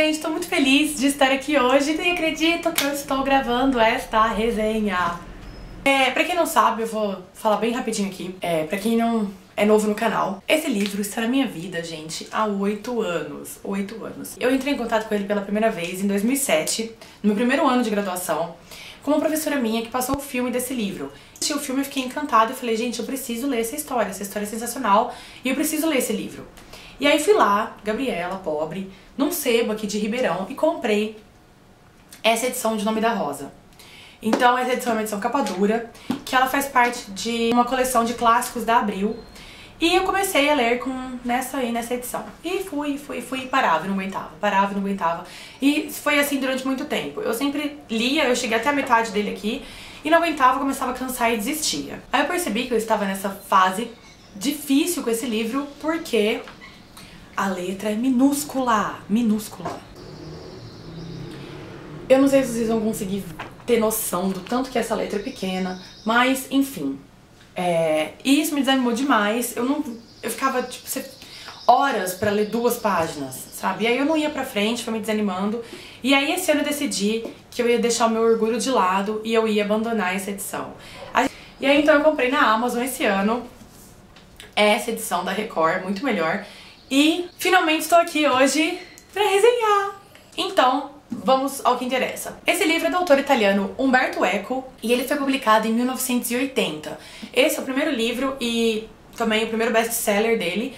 Gente, tô muito feliz de estar aqui hoje e nem acredito que eu estou gravando esta resenha. Pra quem não sabe, eu vou falar bem rapidinho aqui. Pra quem não é novo no canal, esse livro está na minha vida, gente, há 8 anos. 8 anos. Eu entrei em contato com ele pela primeira vez em 2007, no meu primeiro ano de graduação, com uma professora minha que passou o filme desse livro. Assisti o filme e fiquei encantada e falei, gente, eu preciso ler essa história é sensacional e eu preciso ler esse livro. E aí fui lá, Gabriela, pobre, num sebo aqui de Ribeirão e comprei essa edição de Nome da Rosa. Então essa edição é uma edição capa dura, que ela faz parte de uma coleção de clássicos da Abril. E eu comecei a ler nessa edição. E fui e parava e não aguentava, parava e não aguentava. E foi assim durante muito tempo. Eu sempre lia, eu cheguei até a metade dele aqui, e não aguentava, começava a cansar e desistia. Aí eu percebi que eu estava nessa fase difícil com esse livro, porque a letra é minúscula, minúscula. Eu não sei se vocês vão conseguir ter noção do tanto que essa letra é pequena, mas enfim. E isso me desanimou demais. Eu ficava, tipo, horas pra ler 2 páginas, sabe? E aí eu não ia pra frente, foi me desanimando. E aí esse ano eu decidi que eu ia deixar o meu orgulho de lado e eu ia abandonar essa edição. E aí então eu comprei na Amazon esse ano essa edição da Record, muito melhor. E finalmente estou aqui hoje pra resenhar. Então, vamos ao que interessa. Esse livro é do autor italiano Umberto Eco e ele foi publicado em 1980. Esse é o primeiro livro e também o primeiro best-seller dele.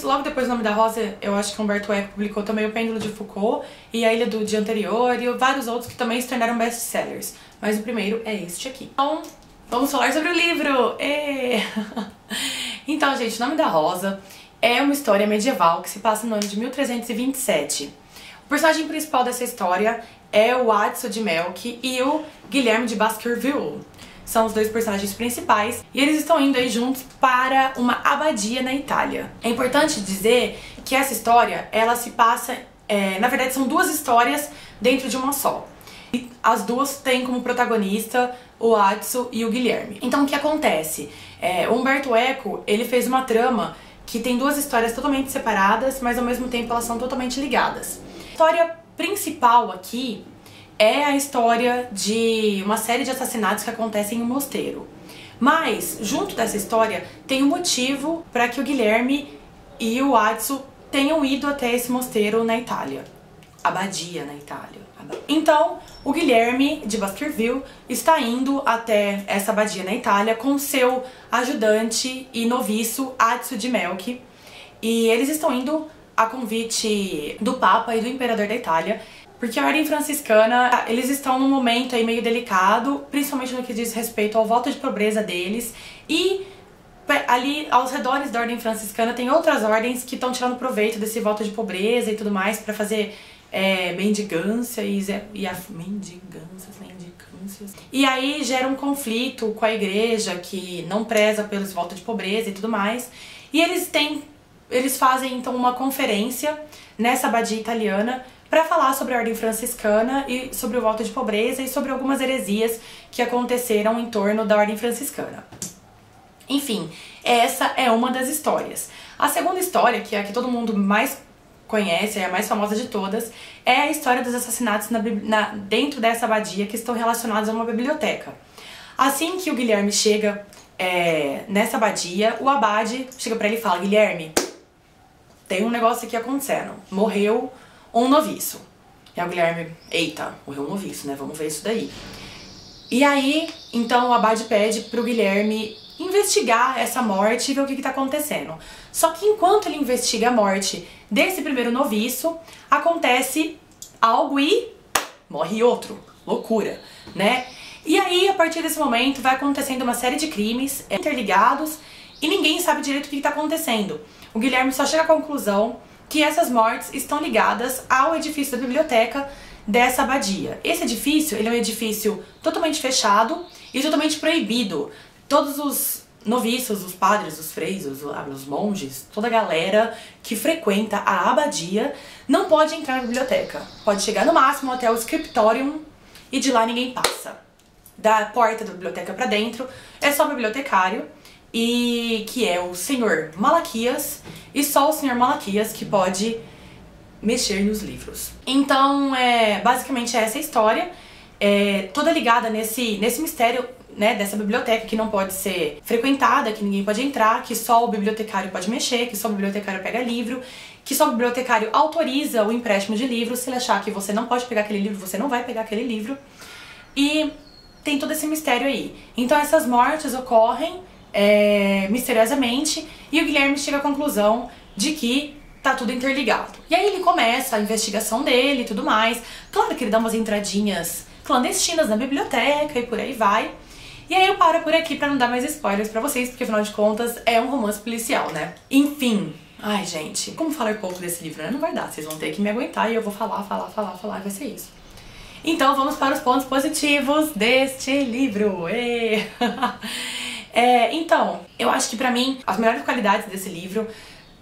Logo depois do Nome da Rosa, eu acho que Umberto Eco publicou também O Pêndulo de Foucault e A Ilha do Dia Anterior e vários outros que também se tornaram best-sellers. Mas o primeiro é este aqui. Então, vamos falar sobre o livro! Então, gente, Nome da Rosa é uma história medieval que se passa no ano de 1327. O personagem principal dessa história é o Adso de Melk e o Guilherme de Baskerville. São os 2 personagens principais e eles estão indo aí juntos para uma abadia na Itália. É importante dizer que essa história, ela se passa, na verdade são 2 histórias dentro de uma só. E as 2 têm como protagonista o Adso e o Guilherme. Então o que acontece? O Umberto Eco, ele fez uma trama que tem 2 histórias totalmente separadas, mas ao mesmo tempo elas são totalmente ligadas. A história principal aqui é a história de uma série de assassinatos que acontecem em um mosteiro. Mas, junto dessa história, tem um motivo para que o Guilherme e o Adso tenham ido até esse mosteiro na Itália. Abadia na Itália. Então, o Guilherme de Baskerville está indo até essa abadia na Itália com seu ajudante e noviço Adso de Melk. E eles estão indo a convite do Papa e do Imperador da Itália, porque a Ordem Franciscana, eles estão num momento aí meio delicado, principalmente no que diz respeito ao voto de pobreza deles, e ali aos redores da Ordem Franciscana tem outras ordens que estão tirando proveito desse voto de pobreza e tudo mais para fazer mendigância mendicâncias. E aí gera um conflito com a igreja que não preza pelos votos de pobreza e tudo mais. E eles fazem então uma conferência nessa abadia italiana para falar sobre a Ordem Franciscana e sobre o voto de pobreza e sobre algumas heresias que aconteceram em torno da Ordem Franciscana. Enfim, essa é uma das histórias. A segunda história, que é a que todo mundo mais conhece, é a mais famosa de todas, é a história dos assassinatos dentro dessa abadia que estão relacionados a uma biblioteca. Assim que o Guilherme chega nessa abadia, o abade chega pra ele e fala, Guilherme, tem um negócio aqui acontecendo, morreu um noviço. E aí o Guilherme, eita, morreu um noviço, né, vamos ver isso daí. E aí, então o abade pede pro Guilherme investigar essa morte e ver o que tá acontecendo. Só que enquanto ele investiga a morte desse primeiro noviço, acontece algo e morre outro. Loucura, né? E aí, a partir desse momento, vai acontecendo uma série de crimes interligados e ninguém sabe direito o que tá acontecendo. O Guilherme só chega à conclusão que essas mortes estão ligadas ao edifício da biblioteca dessa abadia. Esse edifício, ele é um edifício totalmente fechado e totalmente proibido. Todos os noviços, os padres, os freis, os monges, toda a galera que frequenta a abadia não pode entrar na biblioteca. Pode chegar no máximo até o scriptorium e de lá ninguém passa. Da porta da biblioteca pra dentro é só o bibliotecário, e que é o senhor Malaquias, e só o senhor Malaquias que pode mexer nos livros. Então, basicamente essa é a história, toda ligada nesse mistério, né, dessa biblioteca que não pode ser frequentada, que ninguém pode entrar, que só o bibliotecário pode mexer, que só o bibliotecário pega livro, que só o bibliotecário autoriza o empréstimo de livros. Se ele achar que você não pode pegar aquele livro, você não vai pegar aquele livro. E tem todo esse mistério aí. Então essas mortes ocorrem misteriosamente, e o Guilherme chega à conclusão de que tá tudo interligado. E aí ele começa a investigação dele e tudo mais. Claro que ele dá umas entradinhas clandestinas na biblioteca e por aí vai. E aí eu paro por aqui pra não dar mais spoilers pra vocês, porque afinal de contas é um romance policial, né? Enfim. Ai, gente, como falar pouco desse livro, né? Não vai dar, vocês vão ter que me aguentar e eu vou falar, e vai ser isso. Então vamos para os pontos positivos deste livro. Então, eu acho que pra mim, as melhores qualidades desse livro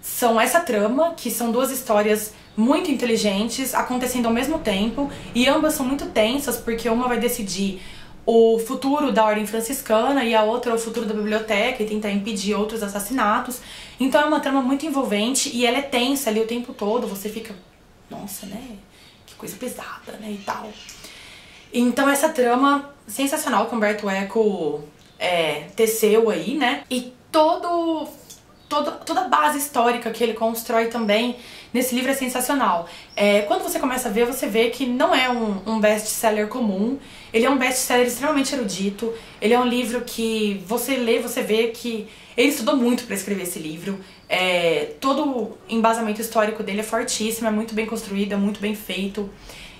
são essa trama, que são duas histórias muito inteligentes, acontecendo ao mesmo tempo, e ambas são muito tensas, porque uma vai decidir o futuro da ordem franciscana e a outra o futuro da biblioteca e tentar impedir outros assassinatos. Então é uma trama muito envolvente e ela é tensa ali o tempo todo, você fica, nossa, né, que coisa pesada, né, e tal. Então essa trama sensacional que o Umberto Eco teceu aí, né, e toda a base histórica que ele constrói também nesse livro é sensacional. Quando você começa a ver, você vê que não é um best-seller comum. Ele é um best-seller extremamente erudito. Ele é um livro que você lê, você vê que ele estudou muito para escrever esse livro. Todo o embasamento histórico dele é fortíssimo, é muito bem construído, é muito bem feito.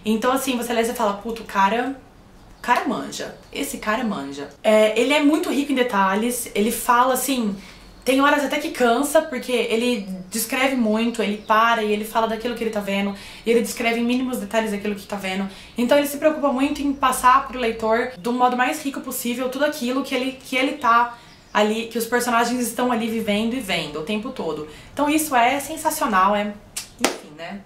Então assim, você lê e fala, puto, o cara manja. Esse cara manja. Ele é muito rico em detalhes, ele fala assim... Tem horas até que cansa, porque ele descreve muito, ele para e ele fala daquilo que ele tá vendo, e ele descreve em mínimos detalhes aquilo que tá vendo. Então ele se preocupa muito em passar pro leitor, do modo mais rico possível, tudo aquilo que ele tá ali, que os personagens estão ali vivendo e vendo o tempo todo. Então isso é sensacional, enfim, né?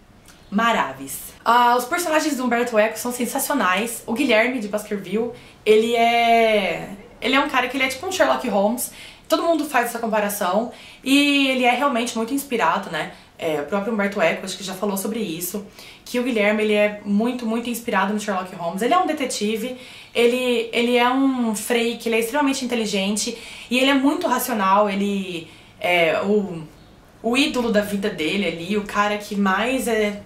Maravis. Os personagens do Umberto Eco são sensacionais. O Guilherme de Baskerville, ele é um cara que ele é tipo um Sherlock Holmes. Todo mundo faz essa comparação e ele é realmente muito inspirado, né? O próprio Umberto Eco, acho que já falou sobre isso, que o Guilherme, ele é muito, muito inspirado no Sherlock Holmes. Ele é um detetive, ele é um freak, ele é extremamente inteligente e ele é muito racional. Ele é o ídolo da vida dele ali, o cara que mais é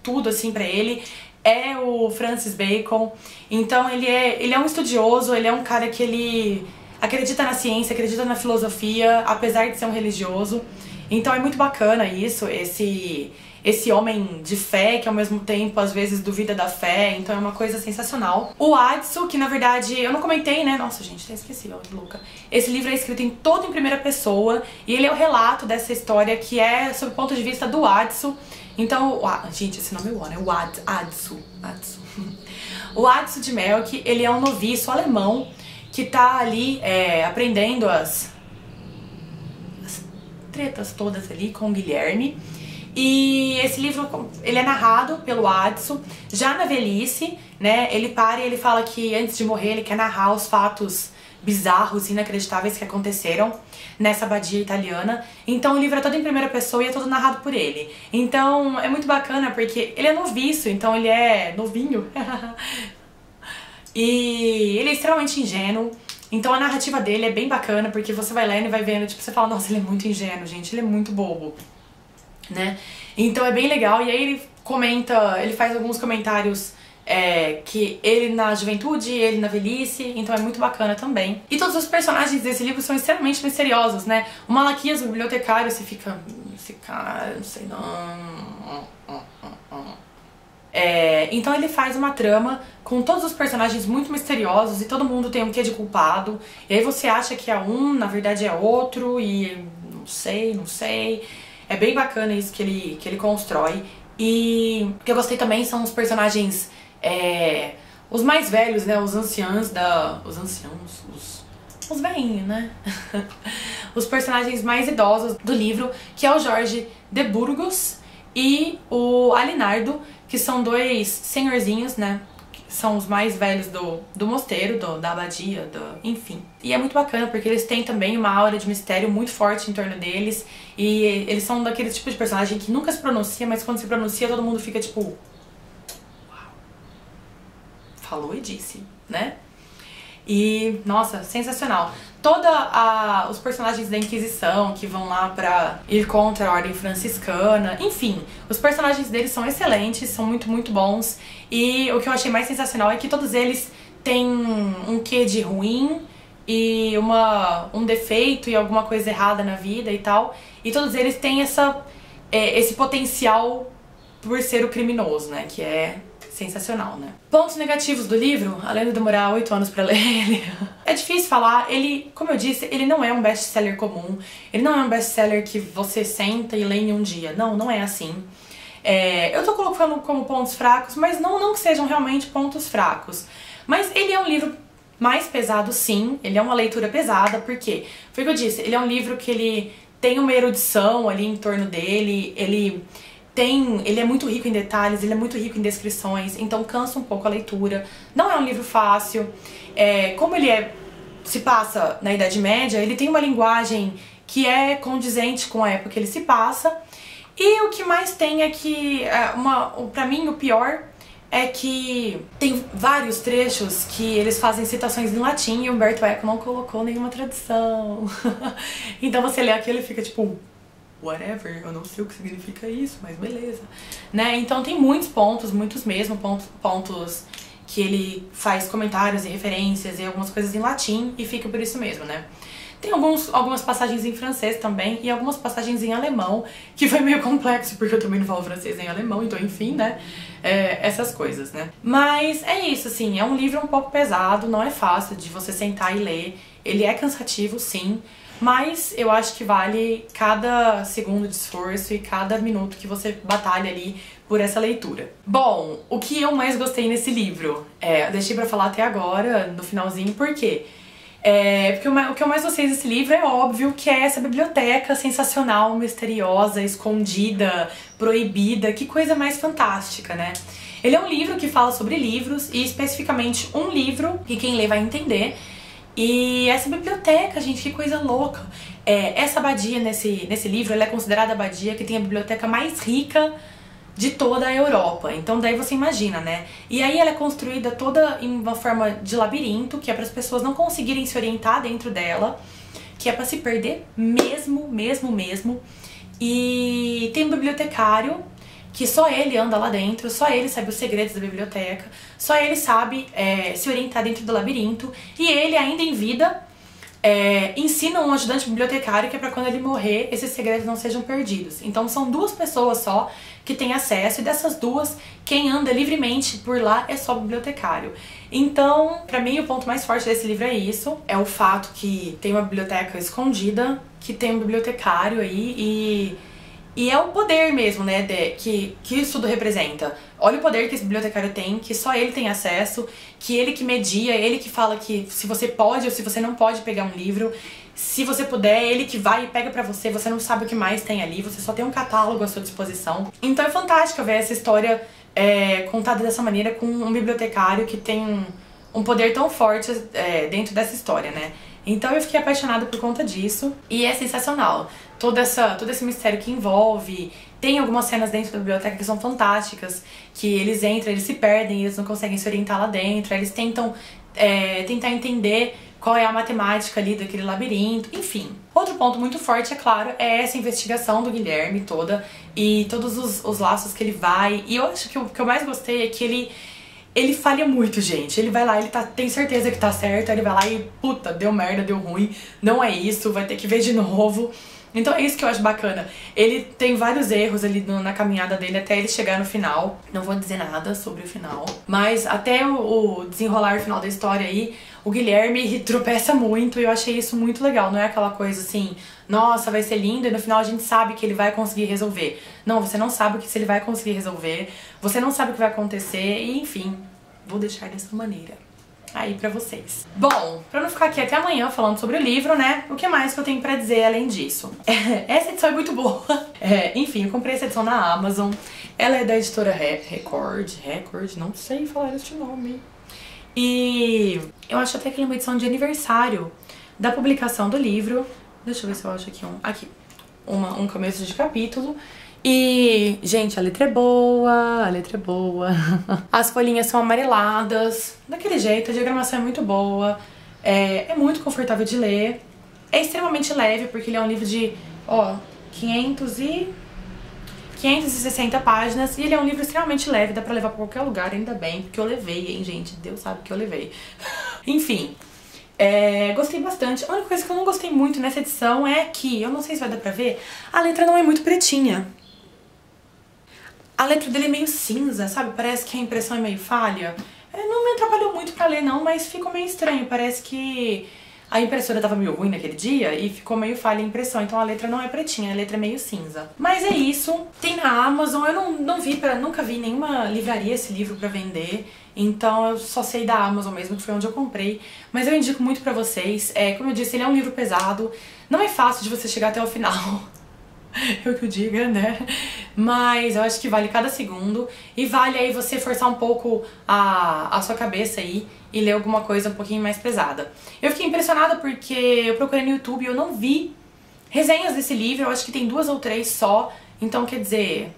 tudo assim pra ele é o Francis Bacon. Então ele é um estudioso, ele é um cara que ele acredita na ciência, acredita na filosofia, apesar de ser um religioso. Então é muito bacana isso, esse homem de fé, que ao mesmo tempo às vezes duvida da fé, então é uma coisa sensacional. O Adso, que na verdade eu não comentei, né? Nossa, gente, até esqueci, ó, que louca. Esse livro é escrito todo em primeira pessoa e ele é o relato dessa história que é sob o ponto de vista do Adso. Então, gente, esse nome é bom, né? O Adso. O Adso de Melk, ele é um noviço alemão que tá ali aprendendo as tretas todas ali com o Guilherme. E esse livro, ele é narrado pelo Adso, já na velhice, né? Ele para e ele fala que antes de morrer ele quer narrar os fatos bizarros, inacreditáveis que aconteceram nessa abadia italiana. Então o livro é todo em primeira pessoa e é todo narrado por ele. Então é muito bacana porque ele é noviço, então ele é novinho. E ele é extremamente ingênuo, então a narrativa dele é bem bacana, porque você vai lendo e vai vendo, tipo, você fala, nossa, ele é muito ingênuo, gente, ele é muito bobo, né? Então é bem legal, e aí ele comenta, ele faz alguns comentários que ele na juventude, ele na velhice, então é muito bacana também. E todos os personagens desse livro são extremamente misteriosos, né? O Malaquias, o bibliotecário, você fica, esse cara, não sei não... Então ele faz uma trama com todos os personagens muito misteriosos e todo mundo tem um quê de culpado. E aí você acha que é um, na verdade é outro, e não sei. É bem bacana isso que ele constrói. E o que eu gostei também são os personagens, os mais velhos, né? Os anciãos os velhinhos, né? Os personagens mais idosos do livro, que é o Jorge de Burgos e o Alinardo, que são dois senhorzinhos, né? são os mais velhos do mosteiro, da abadia, enfim. E é muito bacana porque eles têm também uma aura de mistério muito forte em torno deles. E eles são daquele tipo de personagem que nunca se pronuncia, mas quando se pronuncia todo mundo fica tipo... Uau! Falou e disse, né? E, nossa, sensacional. Os personagens da Inquisição que vão lá pra ir contra a Ordem Franciscana, enfim, os personagens deles são excelentes, são muito, muito bons. E o que eu achei mais sensacional é que todos eles têm um quê de ruim e um defeito e alguma coisa errada na vida e tal. E todos eles têm esse potencial por ser o criminoso, né, que é... sensacional, né? Pontos negativos do livro, além de demorar 8 anos pra ler ele, é difícil falar. Ele, como eu disse, ele não é um best-seller comum. Ele não é um best-seller que você senta e lê em um dia. Não, não é assim. Eu tô colocando como pontos fracos, mas não que sejam realmente pontos fracos. Mas ele é um livro mais pesado, sim. Ele é uma leitura pesada, porque, foi o que eu disse, ele é um livro que ele tem uma erudição ali em torno dele, ele é muito rico em detalhes, ele é muito rico em descrições, então cansa um pouco a leitura. Não é um livro fácil. Como ele se passa na Idade Média, ele tem uma linguagem que é condizente com a época que ele se passa. E o que mais tem é que, pra mim, o pior é que tem vários trechos que eles fazem citações em latim e Umberto Eco não colocou nenhuma tradução. Então você lê aquilo e fica tipo... whatever, eu não sei o que significa isso, mas beleza, né? Então tem muitos pontos, muitos mesmo, pontos que ele faz comentários e referências e algumas coisas em latim e fica por isso mesmo, né? Tem algumas passagens em francês também e algumas passagens em alemão, que foi meio complexo porque eu também não falo francês nem alemão, então enfim, né? Essas coisas, né? Mas é isso, assim, é um livro um pouco pesado, não é fácil de você sentar e ler, ele é cansativo, sim, mas eu acho que vale cada segundo de esforço e cada minuto que você batalha ali por essa leitura. Bom, o que eu mais gostei nesse livro? Eu deixei pra falar até agora, no finalzinho, por quê? Porque o que eu mais gostei desse livro é óbvio que é essa biblioteca sensacional, misteriosa, escondida, proibida, que coisa mais fantástica, né? Ele é um livro que fala sobre livros, e especificamente um livro, que quem lê vai entender. E essa biblioteca, gente, que coisa louca. Essa abadia nesse livro, ela é considerada a abadia que tem a biblioteca mais rica de toda a Europa. Então daí você imagina, né? E aí ela é construída toda em uma forma de labirinto, que é para as pessoas não conseguirem se orientar dentro dela, que é para se perder mesmo. E tem um bibliotecário que só ele anda lá dentro, só ele sabe os segredos da biblioteca, só ele sabe se orientar dentro do labirinto, e ele, ainda em vida, ensina um ajudante bibliotecário que é pra quando ele morrer, esses segredos não sejam perdidos. Então são 2 pessoas só que têm acesso, e dessas 2, quem anda livremente por lá é só o bibliotecário. Então, pra mim, o ponto mais forte desse livro é isso, é o fato que tem uma biblioteca escondida, que tem um bibliotecário aí, e é o poder mesmo, né, que isso tudo representa. Olha o poder que esse bibliotecário tem, que só ele tem acesso, que ele que media, ele que fala que se você pode ou se você não pode pegar um livro. Se você puder, ele que vai e pega pra você, você não sabe o que mais tem ali, você só tem um catálogo à sua disposição. Então é fantástico ver essa história contada dessa maneira, com um bibliotecário que tem um poder tão forte dentro dessa história, né? Então eu fiquei apaixonada por conta disso, e é sensacional. Todo esse mistério que envolve. Tem algumas cenas dentro da biblioteca que são fantásticas, que eles entram, eles se perdem, eles não conseguem se orientar lá dentro, eles tentam tentar entender qual é a matemática ali daquele labirinto, enfim. Outro ponto muito forte, é claro, é essa investigação do Guilherme toda, e todos os laços que ele vai. E eu acho que o que eu mais gostei é que ele falha muito, gente. Ele vai lá, ele tem certeza que tá certo, aí ele vai lá e, puta, deu merda, deu ruim, não é isso, vai ter que ver de novo. Então é isso que eu acho bacana. Ele tem vários erros ali na caminhada dele até ele chegar no final. Não vou dizer nada sobre o final, mas até o desenrolar final da história aí, o Guilherme tropeça muito, e eu achei isso muito legal. Não é aquela coisa assim, nossa, vai ser lindo, e no final a gente sabe que ele vai conseguir resolver. Não, você não sabe se ele vai conseguir resolver, você não sabe o que vai acontecer, e enfim, vou deixar dessa maneira. aí pra vocês. Bom, pra não ficar aqui até amanhã falando sobre o livro, né, o que mais que eu tenho pra dizer além disso? Essa edição é muito boa. Enfim, eu comprei essa edição na Amazon. Ela é da editora Record, não sei falar este nome. E eu acho até que é uma edição de aniversário da publicação do livro. Deixa eu ver se eu acho aqui um começo de capítulo. E, gente, a letra é boa, As folhinhas são amareladas, daquele jeito, a diagramação é muito boa, é muito confortável de ler, é extremamente leve, porque ele é um livro de, 560 páginas, e ele é um livro extremamente leve, dá pra levar pra qualquer lugar, ainda bem, porque eu levei, hein, gente, Deus sabe que eu levei. Enfim, gostei bastante. A única coisa que eu não gostei muito nessa edição é que, eu não sei se vai dar pra ver, a letra não é muito pretinha. A letra dele é meio cinza, sabe? Parece que a impressão é meio falha. Não me atrapalhou muito pra ler não, mas ficou meio estranho. Parece que a impressora tava meio ruim naquele dia e ficou meio falha a impressão. Então a letra não é pretinha, a letra é meio cinza. Mas é isso. Tem na Amazon. Eu nunca vi nenhuma livraria esse livro pra vender. Então eu só sei da Amazon mesmo, que foi onde eu comprei. Mas eu indico muito pra vocês. Como eu disse, ele é um livro pesado. Não é fácil de você chegar até o final. Eu que o diga, né? Mas eu acho que vale cada segundo. E vale aí você forçar um pouco a sua cabeça aí e ler alguma coisa um pouquinho mais pesada. Eu fiquei impressionada porque eu procurei no YouTube e eu não vi resenhas desse livro. Eu acho que tem 2 ou 3 só. Então, quer dizer,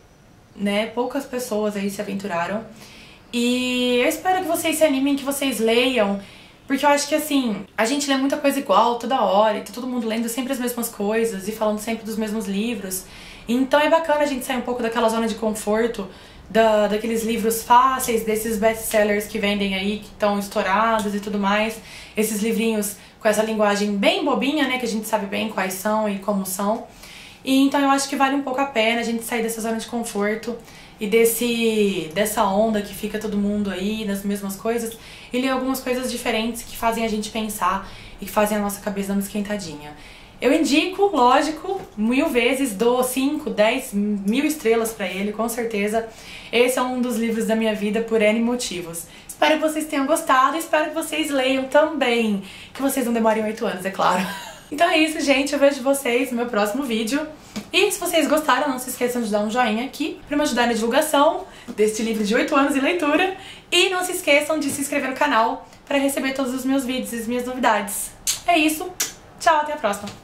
né? Poucas pessoas aí se aventuraram. E eu espero que vocês se animem, que vocês leiam. Porque eu acho que, assim, a gente lê muita coisa igual toda hora, e tá todo mundo lendo sempre as mesmas coisas e falando sempre dos mesmos livros. Então é bacana a gente sair um pouco daquela zona de conforto, daqueles livros fáceis, desses best-sellers que vendem aí, que estão estourados e tudo mais. Esses livrinhos com essa linguagem bem bobinha, né, que a gente sabe bem quais são e como são. E então eu acho que vale um pouco a pena a gente sair dessa zona de conforto e dessa onda que fica todo mundo aí nas mesmas coisas e ler algumas coisas diferentes que fazem a gente pensar e que fazem a nossa cabeça dar uma esquentadinha. Eu indico, lógico, 1000 vezes, dou 5, 10, 1000 estrelas pra ele, com certeza. Esse é um dos livros da minha vida por N motivos. Espero que vocês tenham gostado e espero que vocês leiam também. Que vocês não demorem 8 anos, é claro. Então é isso, gente. Eu vejo vocês no meu próximo vídeo. E se vocês gostaram, não se esqueçam de dar um joinha aqui pra me ajudar na divulgação deste livro de 8 anos em leitura. E não se esqueçam de se inscrever no canal para receber todos os meus vídeos e as minhas novidades. É isso. Tchau, até a próxima.